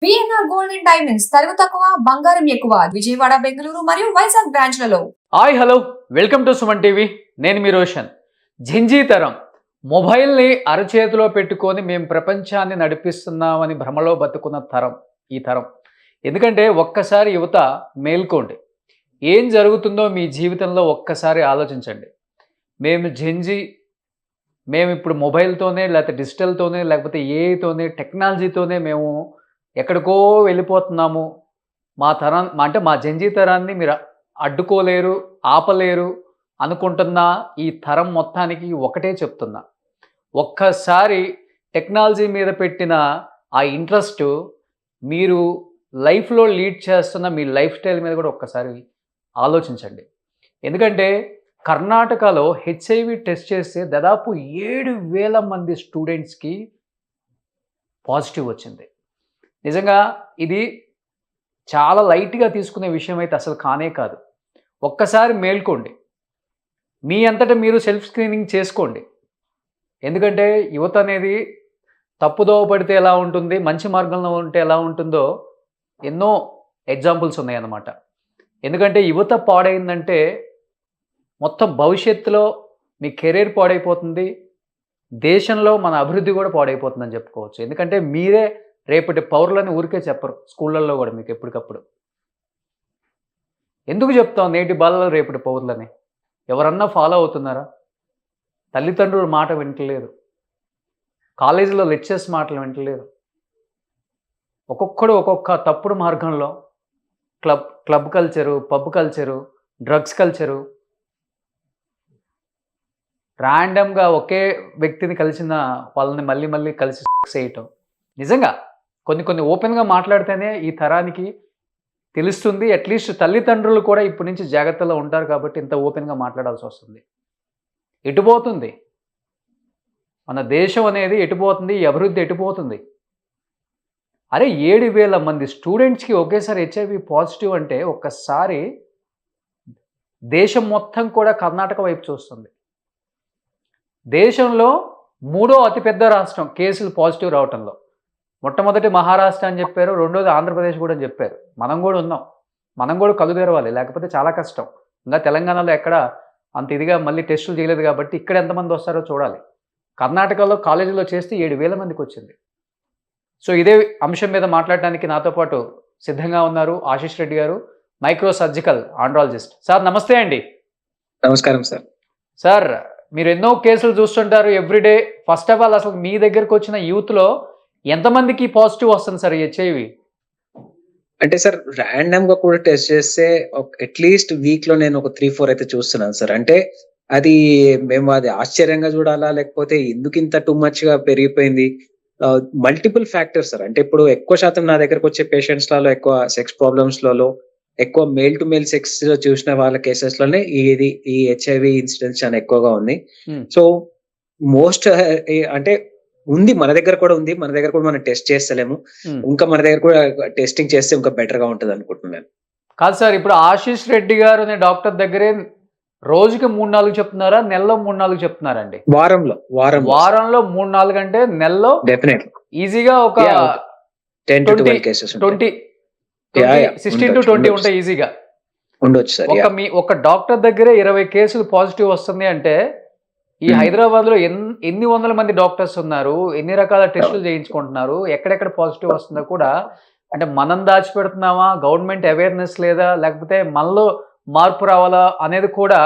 PNR gold and diamonds తరుగు తక్కువ బంగారం ఎక్కువ విజయవాడ బెంగళూరు మరియు వైజాగ్ బ్రాంచ్లలో. Hi hello welcome to Suman TV. నేను మీ రోషన్. జింజీ తరం మొబైల్ని అరచేతిలో పెట్టుకొని మేము ప్రపంచాన్ని నడిపిస్తున్నామని భ్రమలో బతుకున్న తరం ఈ తరం. ఎందుకంటే ఒక్కసారి యువత మేల్కోండి, ఏం జరుగుతుందో మీ జీవితంలో ఒక్కసారి ఆలోచించండి. మేము ఇప్పుడు మొబైల్తోనే లేకపోతే డిజిటల్తోనే లేకపోతే ఏఐతోనే టెక్నాలజీతోనే మేము ఎక్కడికో వెళ్ళిపోతున్నాము. మా జెన్జీ తరాన్ని మీరు అడ్డుకోలేరు, ఆపలేరు అనుకుంటున్న ఈ తరం మొత్తానికి ఒకటే చెప్తున్నా, ఒక్కసారి టెక్నాలజీ మీద పెట్టిన ఆ ఇంట్రెస్ట్ మీరు లైఫ్లో లీడ్ చేస్తున్న మీ లైఫ్ స్టైల్ మీద కూడా ఒక్కసారి ఆలోచించండి. ఎందుకంటే కర్ణాటకలో హెచ్ఐవి టెస్ట్ చేస్తే దాదాపు 7,000 మంది స్టూడెంట్స్కి పాజిటివ్ వచ్చింది. నిజంగా ఇది చాలా లైట్గా తీసుకునే విషయం అయితే అసలు కానే కాదు. ఒక్కసారి మేల్కోండి, మీ అంతటా మీరు సెల్ఫ్ స్క్రీనింగ్ చేసుకోండి. ఎందుకంటే యువత అనేది తప్పుదోవ పడితే ఎలా ఉంటుంది, మంచి మార్గంలో ఉంటే ఎలా ఉంటుందో ఎన్నో ఎగ్జాంపుల్స్ ఉన్నాయన్నమాట. ఎందుకంటే యువత పాడైందంటే మొత్తం భవిష్యత్తులో మీ కెరీర్ పాడైపోతుంది, దేశంలో మన అభివృద్ధి కూడా పాడైపోతుందని చెప్పుకోవచ్చు. ఎందుకంటే మీరే రేపటి పౌరులని ఊరికే చెప్పరు, స్కూళ్ళల్లో కూడా మీకు ఎప్పటికప్పుడు. ఎందుకు చెప్తాం నేటి బాలలు రేపటి పౌరులని? ఎవరన్నా ఫాలో అవుతున్నారా? తల్లిదండ్రుల మాట వింటలేదు, కాలేజీలో లెక్చర్స్ మాటలు వింటలేదు. ఒక్కొక్కడు ఒక్కొక్క తప్పుడు మార్గంలో club culture, pub culture, drugs culture, ర్యాండమ్గా ఒకే వ్యక్తిని కలిసిన వాళ్ళని మళ్ళీ మళ్ళీ కలిసి చేయటం. నిజంగా కొన్ని ఓపెన్గా మాట్లాడితేనే ఈ తరానికి తెలుస్తుంది. అట్లీస్ట్ తల్లిదండ్రులు కూడా ఇప్పటి నుంచి జాగ్రత్తలో ఉంటారు కాబట్టి ఇంత ఓపెన్గా మాట్లాడాల్సి వస్తుంది. ఎటుపోతుంది మన దేశం అనేది, ఎటుపోతుంది ఈ అభివృద్ధి, ఎటుపోతుంది? అరే 7,000 మంది స్టూడెంట్స్కి ఒకేసారి హెచ్ఐవి పాజిటివ్ అంటే ఒక్కసారి దేశం మొత్తం కూడా కర్ణాటక వైపు చూస్తుంది. దేశంలో 3వ అతిపెద్ద రాష్ట్రం కేసులు పాజిటివ్ రావటంలో. మొట్టమొదటి మహారాష్ట్ర అని చెప్పారు, రెండోది ఆంధ్రప్రదేశ్ కూడా అని చెప్పారు. మనం కూడా ఉన్నాం, మనం కూడా కళ్ళు తెరవాలి, లేకపోతే చాలా కష్టం. ఇంకా తెలంగాణలో ఎక్కడ అంత ఇదిగా మళ్ళీ టెస్టులు చేయలేదు కాబట్టి ఇక్కడ ఎంతమంది వస్తారో చూడాలి. కర్ణాటకలో కాలేజీలో చేస్తే 7,000 మందికి వచ్చింది. సో ఇదే అంశం మీద మాట్లాడడానికి నాతో పాటు సిద్ధంగా ఉన్నారు ఆశీష్ రెడ్డి గారు, మైక్రో సర్జికల్ ఆండ్రాలజిస్ట్. సార్ నమస్తే అండి. నమస్కారం సార్. సార్ మీరు ఎన్నో కేసులు చూస్తుంటారు ఎవ్రీడే. ఫస్ట్ ఆఫ్ ఆల్ అసలు మీ దగ్గరకు వచ్చిన యూత్లో ఎంతమందికి పాజిటివ్ వస్తుంది సార్ హెచ్ఐవి? అంటే సార్ ర్యాండమ్ గా కూడా టెస్ట్ చేస్తే అట్లీస్ట్ వీక్ లో నేను ఒక 3-4 అయితే చూస్తున్నాను సార్. అంటే అది మేము అది ఆశ్చర్యంగా చూడాలా, లేకపోతే ఎందుకు ఇంత టూ మచ్ గా పెరిగిపోయింది? Multiple factors sir. అంటే ఇప్పుడు ఎక్కువ శాతం నా దగ్గరకు వచ్చే పేషెంట్స్ లలో ఎక్కువ సెక్స్ ప్రాబ్లమ్స్ లలో, ఎక్కువ మేల్ టు మేల్ సెక్స్ లో చూసిన వాళ్ళ కేసెస్ లోనే ఈ హెచ్ఐవి ఇన్సిడెంట్స్ చాలా ఎక్కువగా ఉంది. సో మోస్ట్ అంటే ఉంది, మన దగ్గర కూడా ఉంది, మన దగ్గర కూడా మనం టెస్ట్ చేస్తలేము. ఇంకా మన దగ్గర కూడా టెస్టింగ్ చేస్తే ఇంకా బెటర్ గా ఉంటుంది అనుకుంటున్నాను. కాదు సార్, ఇప్పుడు ఆశీష్ రెడ్డి గారు అనే డాక్టర్ దగ్గరే రోజుకి 3-4 చెప్తున్నారా, నెలలో 3-4 చెప్తున్నారండి? వారంలో 3-4 అంటే నెలలో డెఫినెట్లీ ఈజీగా ఒక 10 to 12 కేసెస్ 16 to 20 ఉంటాయి ఈజీగా ఉండొచ్చు సార్. ఒక డాక్టర్ దగ్గరే 20 కేసులు పాజిటివ్ వస్తుంది అంటే ఈ హైదరాబాద్ లో ఎన్ని వందల మంది డాక్టర్స్ ఉన్నారు, ఎన్ని రకాల టెస్టులు చేయించుకుంటున్నారు, ఎక్కడెక్కడ పాజిటివ్ వస్తుందో కూడా. అంటే మనం దాచిపెడుతున్నామా, గవర్నమెంట్ అవేర్నెస్ లేదా, లేకపోతే మనలో మార్పు రావాలా అనేది కూడా.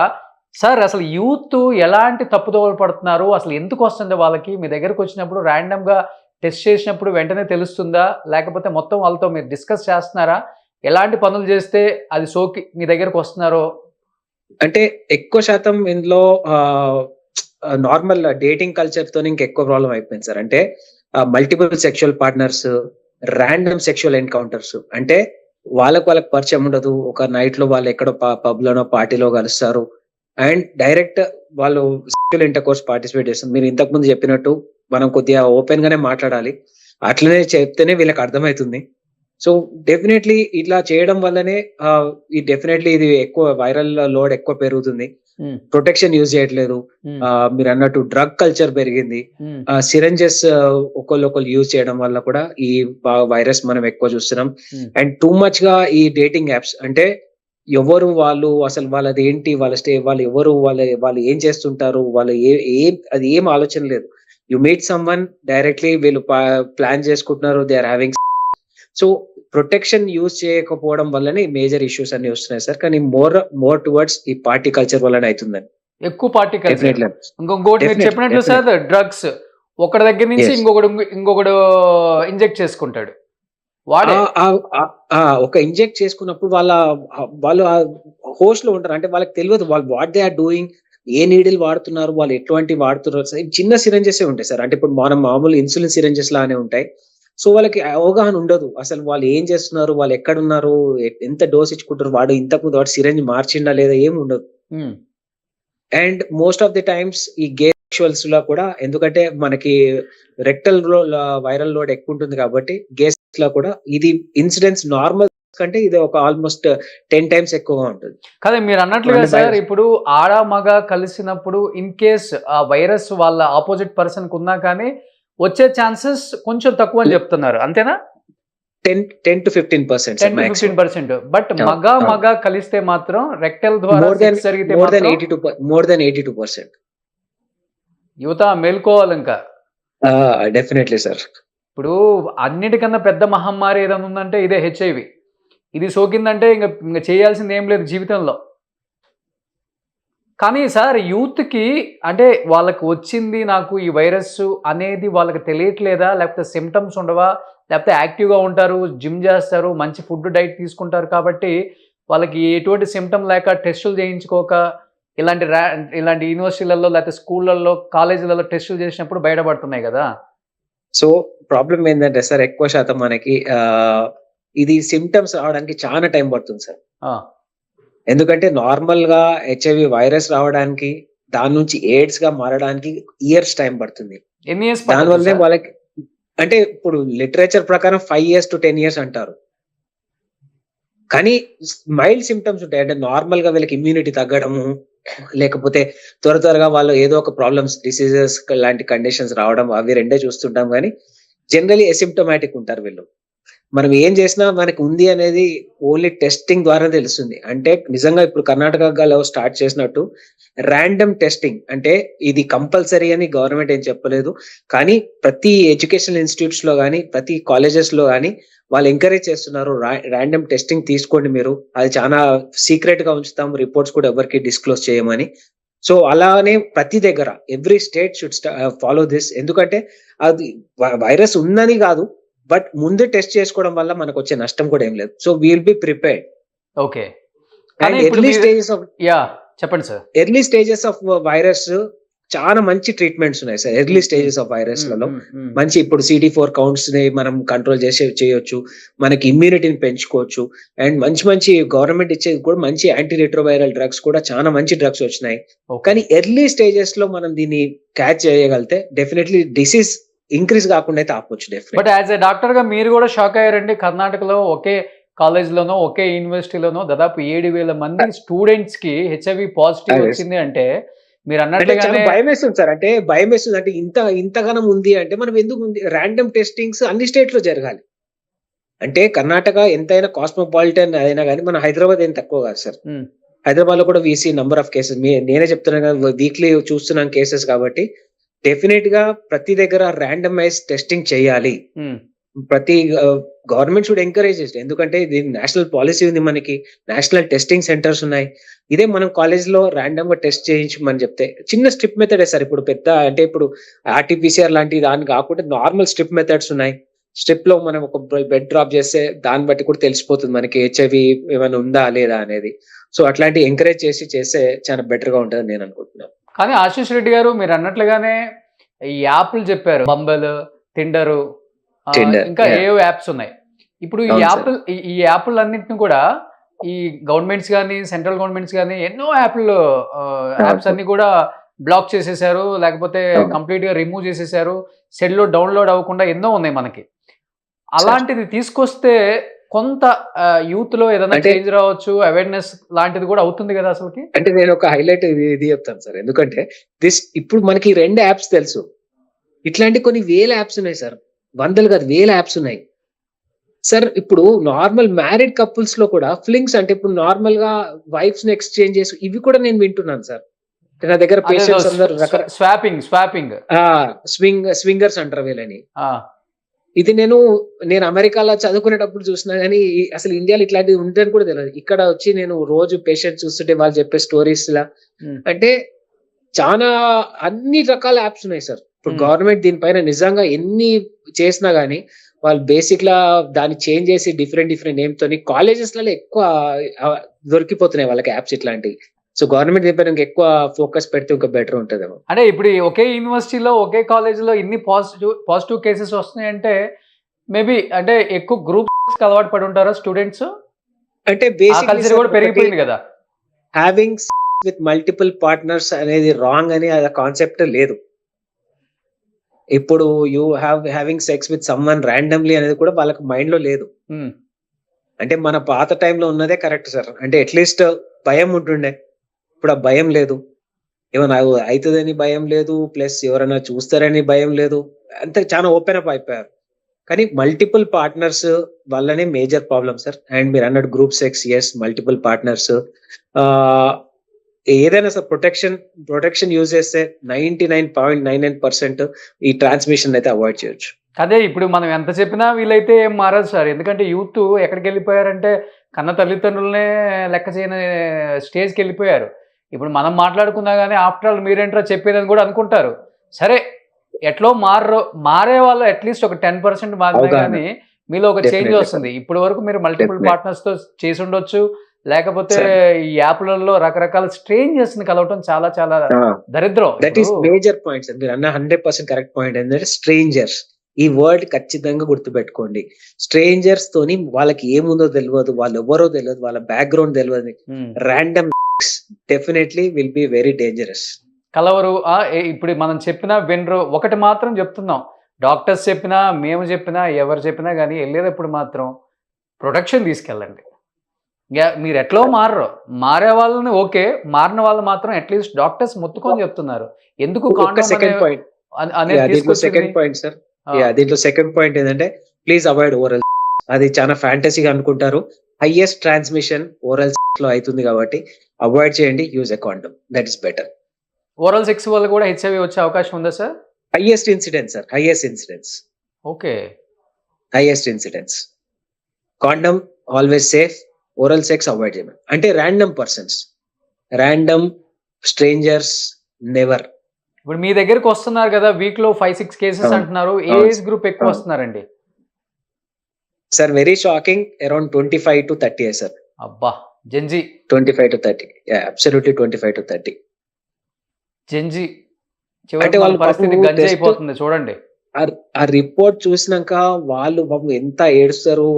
సార్ అసలు యూత్ ఎలాంటి తప్పుదోవలు పడుతున్నారు, అసలు ఎందుకు వస్తుంది వాళ్ళకి? మీ దగ్గరకు వచ్చినప్పుడు ర్యాండమ్గా టెస్ట్ చేసినప్పుడు వెంటనే తెలుస్తుందా, లేకపోతే మొత్తం వాళ్ళతో మీరు డిస్కస్ చేస్తున్నారా? ఎలాంటి పనులు చేస్తే అది సోకి మీ దగ్గరకు వస్తున్నారో? అంటే ఎక్కువ శాతం ఇందులో నార్మల్ డేటింగ్ కల్చర్ తో ఇంకెక్కువ ప్రాబ్లం అయిపోయింది సార్. అంటే multiple sexual partners, random sexual encounters. అంటే వాళ్ళకి పరిచయం ఉండదు, ఒక నైట్ లో వాళ్ళు ఎక్కడో పబ్ లోనో పార్టీలో కలుస్తారు అండ్ డైరెక్ట్ వాళ్ళు సెక్షువల్ ఇంటర్ కోర్స్ పార్టిసిపేట్ చేస్తారు. మీరు ఇంతకు ముందు చెప్పినట్టు మనం కొద్దిగా ఓపెన్ గానే మాట్లాడాలి, అట్లనే చెప్తేనే వీళ్ళకి అర్థమవుతుంది. సో డెఫినెట్లీ ఇట్లా చేయడం వల్లనే ఇది ఎక్కువ వైరల్ లోడ్ ఎక్కువ పెరుగుతుంది. ప్రొటెక్షన్ యూజ్ చేయట్లేదు. మీరు అన్నట్టు డ్రగ్ కల్చర్ పెరిగింది. సిరంజెస్ ఒకళ్ళు యూజ్ చేయడం వల్ల కూడా ఈ వైరస్ మనం ఎక్కువ చూస్తున్నాం. అండ్ టూ మచ్ గా ఈ డేటింగ్ యాప్స్ అంటే ఎవరు వాళ్ళు, అసలు వాళ్ళది ఏంటి, వాళ్ళు ఎవరు, వాళ్ళు ఏం చేస్తుంటారు, వాళ్ళు అది ఏం ఆలోచన లేదు. You meet someone directly వీళ్ళు ప్లాన్ చేసుకుంటున్నారు, they are having. So protection use చేయకపోవడం వల్లనే మేజర్ ఇష్యూస్ అన్ని వస్తున్నాయి సార్. కానీ మోర్ టువర్డ్స్ ఈ పార్టీ కల్చర్ వల్లనే అవుతుందని. ఎక్కువ పార్టీ కల్చర్. ఇంకొకటి మీరు చెప్పినట్లు సార్, డ్రగ్స్ ఒకటి దగ్గర నుంచి ఇంకొకడు ఇంజెక్ట్ చేసుకుంటాడు. ఒక ఇంజెక్ట్ చేసుకున్నప్పుడు వాళ్ళు హోస్ట్ లో ఉంటారు. అంటే వాళ్ళకి తెలియదు వాళ్ళు వాట్ దే ఆర్ డూయింగ్, ఏ నీడిల్ వాడుతున్నారు, వాళ్ళు ఎటువంటి వాడుతున్నారు. చిన్న సిరంజెస్ ఉంటాయి సార్. అంటే ఇప్పుడు మనం మామూలు ఇన్సులిన్ సిరంజెస్ లానే ఉంటాయి. సో వాళ్ళకి అవగాహన ఉండదు అసలు వాళ్ళు ఏం చేస్తున్నారు, వాళ్ళు ఎక్కడున్నారు, ఎంత డోస్ ఇచ్చుకుంటారు, వాడు ఇంతకుముందు వాడు సిరంజ్ మార్చిండా లేదా ఏమి ఉండదు. And most of the times ఈ గే సెక్షువల్స్ లో కూడా, ఎందుకంటే మనకి రెక్టల్ వైరల్ లోడ్ ఎక్కువ ఉంటుంది కాబట్టి గేస్ లో కూడా ఇది ఇన్సిడెంట్స్ నార్మల్ కంటే ఇది ఒక ఆల్మోస్ట్ 10 times ఎక్కువగా ఉంటుంది. కదా మీరు అన్నట్లుగా సార్, ఇప్పుడు ఆడ మగ కలిసినప్పుడు ఇన్ కేస్ ఆ వైరస్ వాళ్ళ ఆపోజిట్ పర్సన్ కు ఉన్నా కానీ వచ్చే ఛాన్సెస్ కొంచెం తక్కువ అని చెప్తున్నారు, అంతేనా? 10 to 15%. బట్ మగ కలిస్తే మాత్రం రెక్టల్ ద్వారా జరిగితే more than 82%. యువత మేల్కోవాలి ఇంకా. Definitely sir. ఇప్పుడు అన్నిటికన్నా పెద్ద మహమ్మారి ఏదైనా ఉందంటే ఇదే HIV. ఇది సోకిందంటే ఇంకా చేయాల్సింది ఏం లేదు జీవితంలో. కానీ సార్ యూత్కి అంటే వాళ్ళకి వచ్చింది నాకు ఈ వైరస్ అనేది వాళ్ళకి తెలియట్లేదా, లేకపోతే సిమ్టమ్స్ ఉండవా, లేకపోతే యాక్టివ్గా ఉంటారు, జిమ్ చేస్తారు, మంచి ఫుడ్ డైట్ తీసుకుంటారు కాబట్టి వాళ్ళకి ఎటువంటి సిమ్టమ్ లేక టెస్టులు చేయించుకోక ఇలాంటి యూనివర్సిటీలలో లేకపోతే స్కూళ్ళల్లో కాలేజీలలో టెస్టులు చేసినప్పుడు బయటపడుతున్నాయి కదా. సో ప్రాబ్లం ఏంటంటే సార్, ఎక్కువ శాతం మనకి ఇది సిమ్టమ్స్ రావడానికి చాలా టైం పడుతుంది సార్. ఎందుకంటే నార్మల్ గా HIV వైరస్ రావడానికి, దాని నుంచి ఎయిడ్స్ గా మారడానికి ఇయర్స్ టైం పడుతుంది. దానివల్లనే వాళ్ళకి అంటే ఇప్పుడు లిటరేచర్ ప్రకారం 5 years to 10 years అంటారు. కానీ మైల్డ్ సిమ్టమ్స్ ఉంటాయి. అంటే నార్మల్ గా వీళ్ళకి ఇమ్యూనిటీ తగ్గడము, లేకపోతే త్వరగా వాళ్ళు ఏదో ఒక ప్రాబ్లమ్స్, డిసీజెస్ లాంటి కండిషన్స్ రావడం, అవి రెండే చూస్తుంటాం. కానీ జనరలీ అసిమ్టమాటిక్ ఉంటారు వీళ్ళు. మనం ఏం చేసినా మనకి ఉంది అనేది ఓన్లీ టెస్టింగ్ ద్వారా తెలుస్తుంది. అంటే నిజంగా ఇప్పుడు కర్ణాటకలో స్టార్ట్ చేసినట్టు ర్యాండమ్ టెస్టింగ్, అంటే ఇది కంపల్సరీ అని గవర్నమెంట్ ఏం చెప్పలేదు. కానీ ప్రతి ఎడ్యుకేషనల్ ఇన్స్టిట్యూట్స్ లో కానీ, ప్రతి కాలేజెస్ లో కానీ వాళ్ళు ఎంకరేజ్ చేస్తున్నారు, ర్యాండమ్ టెస్టింగ్ తీసుకోండి మీరు, అది చాలా సీక్రెట్ గా ఉంచుతాం, రిపోర్ట్స్ కూడా ఎవరికి డిస్క్లోజ్ చేయమని. సో అలానే ప్రతి దగ్గర every state should follow this. ఎందుకంటే అది వైరస్ ఉందని కాదు, బట్ ముందే టెస్ట్ చేసుకోవడం వల్ల మనకు వచ్చే నష్టం కూడా ఏం లేదు. So will be prepared. Okay. చెప్పండి sir. Early stages of virus చాలా మంచి ట్రీట్మెంట్స్ ఉన్నాయి sir. Early stages of virus లలో మంచి, ఇప్పుడు CD4 కౌంట్స్ ని మనం కంట్రోల్ చేయొచ్చు, మనకి ఇమ్యూనిటీని పెంచుకోవచ్చు. అండ్ మంచి గవర్నమెంట్ ఇచ్చేది కూడా మంచి యాంటీ రిట్రోవైరల్ డ్రగ్స్ కూడా చాలా మంచి డ్రగ్స్ వచ్చినాయి. కానీ ఎర్లీ స్టేజెస్ లో మనం దీన్ని క్యాచ్ చేయగలిగితే డెఫినెట్లీ డిసీజ్ ఇంక్రీజ్ కాకుండా అయితే ఆపొచ్చు. బట్ యాజ్ ఎ డాక్టర్ గా మీరు కూడా షాక్ అయ్యారండి. కర్ణాటకలో ఒకే కాలేజ్లోనో ఒకే యూనివర్సిటీలోనో దాదాపు 7,000 మంది స్టూడెంట్స్ కి HIV పాజిటివ్ వచ్చింది అంటే మీరు అన్నట్లుగానే భయం వేస్తుంది సార్. అంటే భయం వేస్తుంది, అంటే ఇంతగానం ఉంది అంటే మనం ఎందుకు ఉంది? ర్యాండమ్ టెస్టింగ్స్ అన్ని స్టేట్ లో జరగాలి. అంటే కర్ణాటక ఎంతైనా కాస్మోపాలిటన్ అయినా కానీ మన హైదరాబాద్ ఏం తక్కువ కాదు సార్. హైదరాబాద్ లో కూడా వీసీ నంబర్ ఆఫ్ కేసెస్, నేనే చెప్తున్నాను కదా, వీక్లీ చూస్తున్నాం కేసెస్. కాబట్టి డెఫినెట్ గా ప్రతి దగ్గర ర్యాండమైజ్ టెస్టింగ్ చేయాలి. ప్రతి గవర్నమెంట్ షుడ్ ఎంకరేజ్ చేసి, ఎందుకంటే ఇది నేషనల్ పాలసీ ఉంది, మనకి నేషనల్ టెస్టింగ్ సెంటర్స్ ఉన్నాయి. ఇదే మనం కాలేజ్ లో ర్యాండమ్ గా టెస్ట్ చేయించమని చెప్తే చిన్న స్ట్రిప్ మెథడే సార్. ఇప్పుడు పెద్ద అంటే ఇప్పుడు RT-PCR లాంటి దాని కాకుండా నార్మల్ స్ట్రిప్ మెథడ్స్ ఉన్నాయి. స్ట్రిప్ లో మనం ఒక బెడ్ డ్రాప్ చేస్తే దాన్ని బట్టి కూడా తెలిసిపోతుంది మనకి HIV ఏమైనా ఉందా లేదా అనేది. సో అట్లాంటి ఎంకరేజ్ చేస్తే చాలా బెటర్ గా ఉంటుంది నేను అనుకుంటున్నాను. కానీ ఆశీష్ రెడ్డి గారు మీరు అన్నట్లుగానే ఈ యాప్లు చెప్పారు, బంబల్, టిండర్, ఇంకా ఏవో యాప్స్ ఉన్నాయి. ఇప్పుడు ఈ యాప్లు అన్నింటిని కూడా ఈ గవర్నమెంట్స్ కానీ, సెంట్రల్ గవర్నమెంట్స్ కానీ ఎన్నో యాప్స్ అన్ని కూడా బ్లాక్ చేసేసారు, లేకపోతే కంప్లీట్ గా రిమూవ్ చేసేసారు. సెల్ లో డౌన్లోడ్ అవ్వకుండా ఎన్నో ఉన్నాయి మనకి. అలాంటిది తీసుకొస్తే కొంత యూత్ లో ఏదైనా అంటే- చేంజ్ రావచ్చు, అవేర్నెస్ లాంటిది కూడా అవుతుంది కదా అసలుకి. అంటే నేను ఒక హైలైట్ ఇది చెప్తాను సార్. ఎందుకంటే ఇప్పుడు మనకి 2 యాప్స్ తెలుసు. ఇట్లాంటి కొన్ని వేల యాప్స్ ఉన్నాయి సార్. వందలు కాదు, వేల యాప్స్ ఉన్నాయి. సార్ ఇప్పుడు నార్మల్ మ్యారీడ్ కపుల్స్ లో కూడా ఫ్లింగ్స్, అంటే ఇప్పుడు నార్మల్ గా వైఫ్స్ ని ఎక్స్చేంజ్ చేసి ఇవి కూడా నేను వింటున్నాను సార్. నా దగ్గర పేషెంట్స్ అందరు స్వాపింగ్ స్వింగర్స్ అంటారు వీళ్ళని. ఇది నేను అమెరికాలో చదువుకునేటప్పుడు చూసినా కానీ అసలు ఇండియాలో ఇట్లాంటివి ఉందని కూడా తెలియదు. ఇక్కడ వచ్చి నేను రోజు పేషెంట్ చూస్తుంటే వాళ్ళు చెప్పే స్టోరీస్ లా అంటే చాలా అన్ని రకాల యాప్స్ ఉన్నాయి సార్. ఇప్పుడు గవర్నమెంట్ దీనిపైన నిజంగా ఎన్ని చేసినా గానీ వాళ్ళు బేసిక్ లా దాన్ని చేంజ్ చేసి డిఫరెంట్ నేమ్ తోని కాలేజెస్ లలో ఎక్కువ దొరికిపోతున్నాయి వాళ్ళకి యాప్స్ ఇట్లాంటివి. సో గవర్నమెంట్ దీనిపైన ఎక్కువ ఫోకస్ పెడితే ఇంకా బెటర్ ఉంటుందేమో. అంటే ఇప్పుడు ఒకే యూనివర్సిటీలో ఒకే కాలేజీలో ఇన్ని పాజిటివ్ కేసెస్ వస్తున్నాయంటే మేబీ అంటే ఎక్కువ గ్రూప్స్ అలవాటు పడి ఉంటారా స్టూడెంట్స్? అంటే కల్చర్ కూడా పెరిగిపోయింది కదా. హ్యావింగ్ విత్ మల్టిపుల్ పార్ట్నర్స్ అనేది రాంగ్ అని ఆ కాన్సెప్ట్ లేదు. ఇప్పుడు having sex with someone randomly అనేది కూడా వాళ్ళకి మైండ్ లో లేదు. అంటే మన పాత టైంలో ఉన్నదే కరెక్ట్ సార్. అంటే అట్లీస్ట్ భయం ఉంటుండే, ఇప్పుడు ఆ భయం లేదు. ఏమైనా అవుతుందని భయం లేదు, ప్లస్ ఎవరైనా చూస్తారని భయం లేదు. అంతే, చాలా ఓపెన్ అప్ అయిపోయారు. కానీ మల్టిపుల్ పార్ట్నర్స్ వల్లనే మేజర్ ప్రాబ్లమ్ సార్. అండ్ మీరు అన్నట్టు group sex, yes, multiple partners, ఏదైనా సార్ ప్రొటెక్షన్ యూజ్ చేస్తే 99.99% ఈ ట్రాన్స్మిషన్ అయితే అవాయిడ్ చేయొచ్చు. అదే ఇప్పుడు మనం ఎంత చెప్పినా వీళ్ళైతే ఏం మారదు సార్. ఎందుకంటే యూత్ ఎక్కడికి వెళ్ళిపోయారంటే కన్న తల్లిదండ్రులనే లెక్క చేయని స్టేజ్కి వెళ్ళిపోయారు. ఇప్పుడు మనం మాట్లాడుకున్నా కానీ ఆఫ్టర్ ఆల్ మీరేంట్రా చెప్పేదని కూడా అనుకుంటారు. సరే, ఎట్లో మారే వాళ్ళు అట్లీస్ట్ ఒక 10% మారినా కానీ మీలో ఒక చేంజ్ వస్తుంది. ఇప్పటి వరకు మీరు మల్టిపుల్ పార్ట్నర్స్ తో చేసి ఉండొచ్చు, లేకపోతే ఈ యాప్లలో రకరకాల స్ట్రేంజర్స్ ని కలవటం చాలా చాలా దరిద్రం. That is major point sir. మీరు అన్న 100% కరెక్ట్ పాయింట్ ఏంటంటే స్ట్రేంజర్స్. ఈ వర్డ్ ఖచ్చితంగా గుర్తుపెట్టుకోండి. స్ట్రేంజర్స్ తోని వాళ్ళకి ఏముందో తెలియదు, వాళ్ళు ఎవరో తెలియదు, వాళ్ళ బ్యాక్గ్రౌండ్ తెలియదు. Random definitely will be very dangerous. కలవరు. ఇప్పుడు మనం చెప్పినా వినరు. ఒకటి మాత్రం చెప్తున్నాం, డాక్టర్స్ చెప్పినా మేము చెప్పినా ఎవరు చెప్పినా కానీ వెళ్ళేటప్పుడు మాత్రం ప్రొటెక్షన్ తీసుకెళ్ళండి. మీరు ఎట్లో మారే వాళ్ళని ఓకే, మారిన వాళ్ళు మాత్రం అట్లీస్ట్ డాక్టర్స్ మొత్తుకొని చెప్తున్నారు. ఎందుకు సెకండ్ పాయింట్ సార్, దీంట్లో సెకండ్ పాయింట్ ఏంటంటే ప్లీజ్ అవాయిడ్ ఓరల్. అది చాలా ఫ్యాంటసీగా అనుకుంటారు. హైయెస్ట్ ట్రాన్స్మిషన్ ఓరల్ లో అవుతుంది కాబట్టి అవాయిడ్ చేయండి. Use a condom, that is better. Oral sex వల్ల కూడా హెచ్ఐవి వచ్చే అవకాశం ఉందా sir? Highest incidence sir, highest incidence. Okay, highest incidence. Condom always safe, oral sex avoid చేయమని. అంటే random persons, random strangers never. ఇప్పుడు మీ దగ్గరకు వస్తున్నారు కదా వీక్ లో 5-6 కేసెస్ అంటున్నారు. ఏ ఏజ్ గ్రూప్ ఎక్కువ వస్తున్నారండి sir? Very shocking, around 25 to 30 sir. అబ్బా, gen Z 25 to 30, absolutely 25 to 30. Gen Z అంటే వాళ్ళ పరిస్థితి గంజి అయిపోతుంది చూడండి. ఆ రిపోర్ట్ చూసినాక వాళ్ళు పాపం ఎంత ఏడుస్తారు.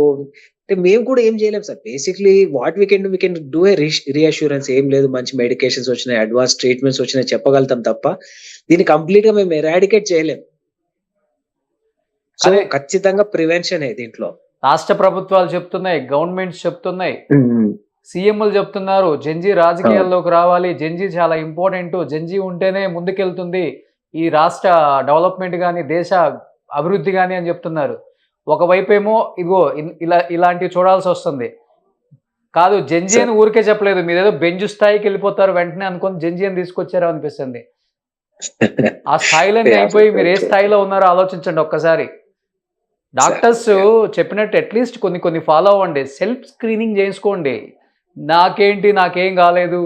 అంటే మేము కూడా ఏం చేయలేం sir. Basically what we can do a reassurance. ఏం లేదు, మంచి మెడికేషన్స్ వచ్చినాయి, అడ్వాన్స్ ట్రీట్మెంట్స్ వచ్చినాయి చెప్పగలుగుతాం తప్ప దీన్ని కంప్లీట్ గా మేము ఎరాడికేట్ చేయలేం. సో ఖచ్చితంగా ప్రివెన్షన్ దీంట్లో రాష్ట్ర ప్రభుత్వాలు చెప్తున్నాయి, గవర్నమెంట్స్ చెప్తున్నాయి, సీఎంలు చెప్తున్నారు జెన్జీ రాజకీయాల్లోకి రావాలి, జెన్జీ చాలా ఇంపార్టెంట్, జెన్జీ ఉంటేనే ముందుకెళ్తుంది ఈ రాష్ట్ర డెవలప్మెంట్ కానీ దేశ అభివృద్ధి కానీ అని చెప్తున్నారు. ఒకవైపు ఏమో ఇదిగో ఇలాంటివి చూడాల్సి వస్తుంది. కాదు, జెన్జీ అని ఊరికే చెప్పలేదు, మీరేదో బెంచ్ స్థాయికి వెళ్ళిపోతారు వెంటనే అనుకుని జెన్జీ అని తీసుకొచ్చారో అనిపిస్తుంది. ఆ స్థాయిలోనే అయిపోయి మీరు ఏ స్థాయిలో ఉన్నారో ఆలోచించండి ఒక్కసారి. డాక్టర్స్ చెప్పినట్టు అట్లీస్ట్ కొన్ని ఫాలో అవ్వండి. సెల్ఫ్ స్క్రీనింగ్ చేసుకోండి. నాకేం కాలేదు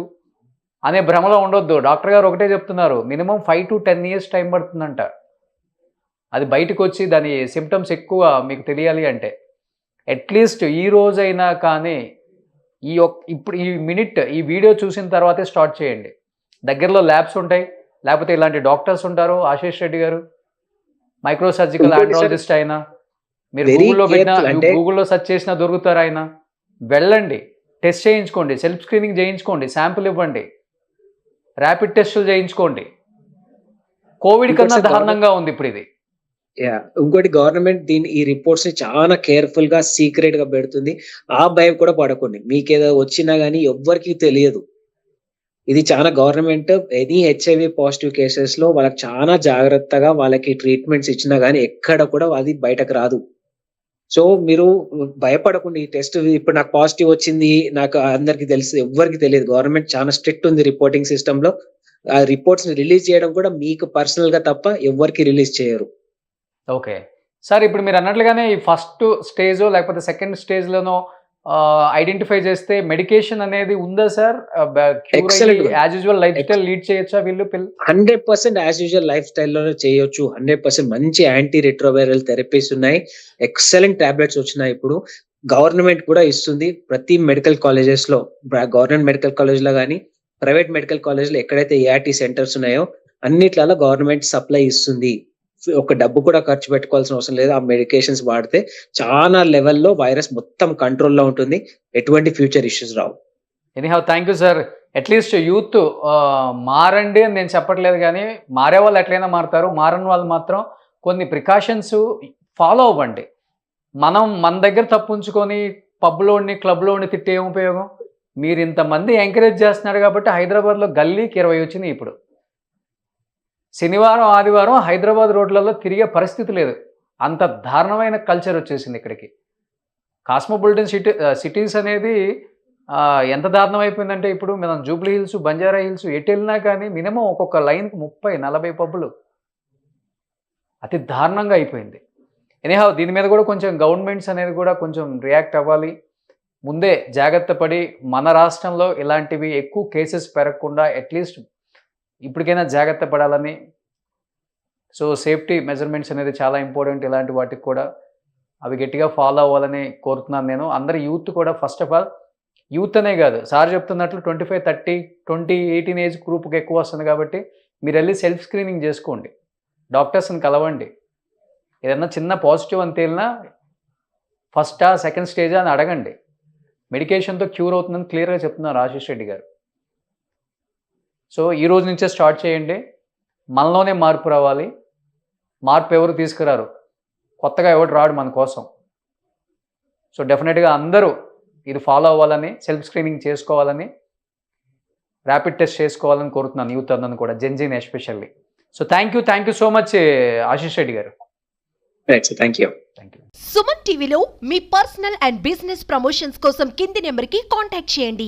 అనే భ్రమలో ఉండొద్దు. డాక్టర్ గారు ఒకటే చెప్తున్నారు, మినిమం 5 to 10 years టైం పడుతుందంట అది బయటకు వచ్చి దాని సిమ్టమ్స్ ఎక్కువ మీకు తెలియాలి అంటే. అట్లీస్ట్ ఈ రోజైనా కానీ ఇప్పుడు ఈ వీడియో చూసిన తర్వాతే స్టార్ట్ చేయండి. దగ్గరలో ల్యాబ్స్ ఉంటాయి, లేకపోతే ఇలాంటి డాక్టర్స్ ఉంటారు. ఆశీష్ రెడ్డి గారు మైక్రో సర్జికల్ ఆండ్రాలజిస్ట్ అయినా, మీరు గూగుల్లో సెర్చ్ చేసినా దొరుకుతారు. ఆయన వెళ్ళండి, టెస్ట్ చేయించుకోండి, సెల్ఫ్ స్క్రీనింగ్ చేయించుకోండి, శాంపుల్ ఇవ్వండి, ర్యాపిడ్ టెస్టులు చేయించుకోండి. కోవిడ్ కన్నా దారుణంగా ఉంది ఇప్పుడు ఇది. ఇంకోటి గవర్నమెంట్ ఈ రిపోర్ట్స్ ని చాలా కేర్ఫుల్ గా సీక్రెట్ గా పెడుతుంది. ఆ భయం కూడా పడకండి. మీకేదో వచ్చినా గానీ ఎవ్వరికీ తెలియదు. ఇది చాలా government any HIV positive cases లో వాళ్ళకి చాలా జాగ్రత్తగా వాళ్ళకి ట్రీట్మెంట్స్ ఇచ్చినా గానీ ఎక్కడ కూడా అది బయటకు రాదు. సో మీరు భయపడకుండా ఈ టెస్ట్ ఇప్పుడు నాకు పాజిటివ్ వచ్చింది, నాకు అందరికి తెలుసు, ఎవ్వరికి తెలియదు. గవర్నమెంట్ చాలా స్ట్రిక్ట్ ఉంది రిపోర్టింగ్ సిస్టమ్ లో. ఆ రిపోర్ట్స్ ని రిలీజ్ చేయడం కూడా మీకు పర్సనల్ గా తప్ప ఎవ్వరికి రిలీజ్ చేయరు. ఓకే. సార్ ఇప్పుడు మీరు అన్నట్లుగానే ఈ ఫస్ట్ స్టేజో లేకపోతే సెకండ్ స్టేజ్‌లోనో ఐడెంటిఫై చేస్తే మెడికేషన్ అనేది ఉందా సార్? Excellent గా. As usual life style lead చేయొచ్చా వీళ్ళు 100% యాజ్ యూజువల్ లైఫ్ స్టైల్‌లోనే చేయొచ్చు. 100% మంచి యాంటీ రెట్రోవైరల్ థెరపీస్ ఉన్నాయి. ఎక్సలెంట్ టాబ్లెట్స్ వచ్చినాయి ఇప్పుడు. గవర్నమెంట్ కూడా ఇస్తుంది. ప్రతి మెడికల్ కాలేజెస్‌లో గవర్నమెంట్ మెడికల్ కాలేజ్‌లో గాని, ప్రైవేట్ మెడికల్ కాలేజ్‌లో ఎక్కడైతే ఏఆర్టీ సెంటర్స్ ఉన్నాయో అన్నిట్లలో గవర్నమెంట్ సప్లై ఇస్తుంది. ఒక డబ్బు కూడా ఖర్చు పెట్టుకోవాల్సిన అవసరం లేదు. ఆ మెడికేషన్స్ వాడితే చాలా లెవెల్‌లో వైరస్ మొత్తం కంట్రోల్‌లో ఉంటుంది. ఎటువంటి future issues Rao. Anyhow thank you sir. At least youth మారండి అని నేను చెప్పట్లేదు కానీ మారే వాళ్ళు ఎట్లయినా మారుతారు. మారని వాళ్ళు మాత్రం కొన్ని ప్రికాషన్స్ ఫాలో అవ్వండి. మనం మన దగ్గర తప్పు ఉంచుకొని పబ్‌లోని క్లబ్‌లోని తిట్టి ఏం ఉపయోగం? మీరు ఇంతమంది ఎంకరేజ్ చేస్తున్నారు కాబట్టి హైదరాబాద్లో గల్లీకి 20 వచ్చినాయి ఇప్పుడు. శనివారం ఆదివారం హైదరాబాద్ రోడ్లలో తిరిగే పరిస్థితి లేదు. అంత దారుణమైన కల్చర్ వచ్చేసింది ఇక్కడికి. కాస్మోపాలిటన్ సిటీస్ అనేది ఎంత దారుణం అయిపోయిందంటే ఇప్పుడు మనం జూబ్లీ హిల్స్, బంజారా హిల్స్ ఎటు వెళ్ళినా కానీ మినిమం ఒక్కొక్క లైన్కి 30-40 పబ్బులు. అతి దారుణంగా అయిపోయింది. ఎనీహౌ దీని మీద కూడా కొంచెం గవర్నమెంట్స్ అనేది కూడా కొంచెం రియాక్ట్ అవ్వాలి. ముందే జాగ్రత్త పడి మన రాష్ట్రంలో ఇలాంటివి ఎక్కువ కేసెస్ పెరగకుండా అట్లీస్ట్ ఇప్పటికైనా జాగ్రత్త పడాలని. సో సేఫ్టీ మెజర్మెంట్స్ అనేది చాలా ఇంపార్టెంట్. ఇలాంటి వాటికి కూడా అవి గట్టిగా ఫాలో అవ్వాలని కోరుతున్నాను నేను. అందరి యూత్ కూడా ఫస్ట్ ఆఫ్ ఆల్ యూత్ అనే కాదు, సార్ చెప్తున్నట్లు 25, 30, 20, 18 ఏజ్ గ్రూప్కి ఎక్కువ వస్తుంది కాబట్టి మీరు వెళ్ళి సెల్ఫ్ స్క్రీనింగ్ చేసుకోండి. డాక్టర్స్ని కలవండి. ఏదన్నా చిన్న పాజిటివ్ అని తేలినా ఫస్టా సెకండ్ స్టేజా అని అడగండి. మెడికేషన్తో క్యూర్ అవుతుందని క్లియర్గా చెప్తున్నారు ఆశీష్ రెడ్డి గారు. సో ఈ రోజు నుంచే స్టార్ట్ చేయండి. మనలోనే మార్పు రావాలి. మార్పు ఎవరు తీసుకురారు, కొత్తగా ఎవరు రాడు మన కోసం. సో డెఫినెట్గా అందరూ ఇది ఫాలో అవ్వాలని, సెల్ఫ్ స్క్రీనింగ్ చేసుకోవాలని, ర్యాపిడ్ టెస్ట్ చేసుకోవాలని కోరుతున్నాను యూత్ అందరిని కూడా, జెన్జీని especially. So thank you so much Ashish Reddy గారు. Thank you. సుమన్ టీవీలో మీ పర్సనల్ అండ్ బిజినెస్ ప్రమోషన్స్ కోసం కింది నెంబర్కి కాంటాక్ట్ చేయండి.